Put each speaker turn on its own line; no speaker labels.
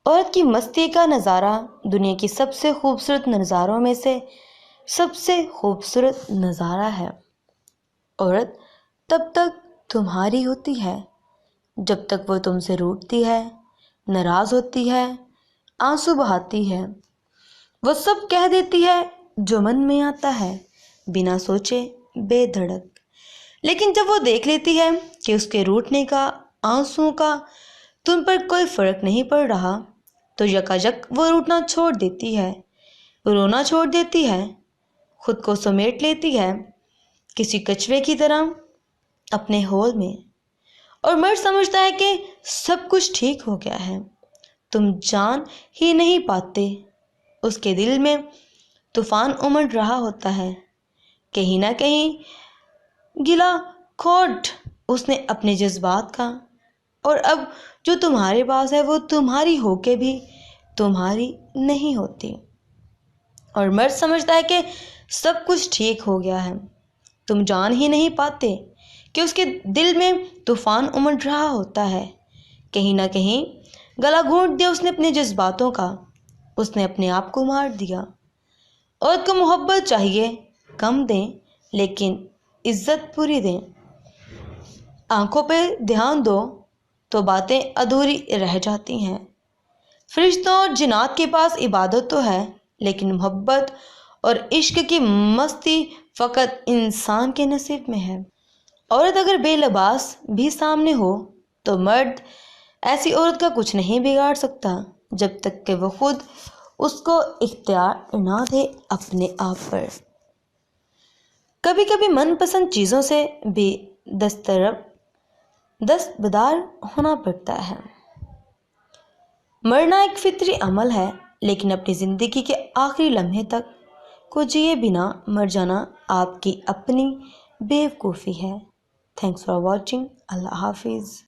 عورت کی مستی کا نظارہ دنیا کی سب سے خوبصورت نظاروں میں سے سب سے خوبصورت نظارہ ہے۔ عورت تب تک تمہاری ہوتی ہے جب تک وہ تم سے روٹھتی ہے، ناراض ہوتی ہے، آنسو بہاتی ہے، وہ سب کہہ دیتی ہے جو من میں آتا ہے، بنا سوچے، بے دھڑک۔ لیکن جب وہ دیکھ لیتی ہے کہ اس کے روٹھنے کا، آنسوؤں کا تم پر کوئی فرق نہیں پڑ رہا، تو یکایک وہ روٹھنا چھوڑ دیتی ہے، رونا چھوڑ دیتی ہے، خود کو سمیٹ لیتی ہے کسی کچھوے کی طرح اپنے ہول میں، اور مرد سمجھتا ہے کہ سب کچھ ٹھیک ہو گیا ہے۔ تم جان ہی نہیں پاتے اس کے دل میں طوفان امڑ رہا ہوتا ہے، کہیں نہ کہیں گلا کھوٹ اس نے اپنے جذبات کا، اور اب جو تمہارے پاس ہے وہ تمہاری ہو کے بھی تمہاری نہیں ہوتی۔ اور مرد سمجھتا ہے کہ سب کچھ ٹھیک ہو گیا ہے، تم جان ہی نہیں پاتے کہ اس کے دل میں طوفان امڑ رہا ہوتا ہے، کہیں نہ کہیں گلا گھونٹ دیا اس نے اپنے جذباتوں کا، اس نے اپنے آپ کو مار دیا۔ عورت کو محبت چاہیے، کم دیں لیکن عزت پوری دیں۔ آنکھوں پہ دھیان دو تو باتیں ادھوری رہ جاتی ہیں۔ فرشتوں اور جنات کے پاس عبادت تو ہے، لیکن محبت اور عشق کی مستی فقط انسان کے نصیب میں ہے۔ عورت اگر بے لباس بھی سامنے ہو تو مرد ایسی عورت کا کچھ نہیں بگاڑ سکتا جب تک کہ وہ خود اس کو اختیار نہ دے اپنے آپ پر۔ کبھی کبھی من پسند چیزوں سے بھی دستبردار ہونا پڑتا ہے۔ مرنا ایک فطری عمل ہے، لیکن اپنی زندگی کے آخری لمحے تک کو جیے بنا مر جانا آپ کی اپنی بے وقوفی ہے۔ Thanks for watching. اللہ حافظ۔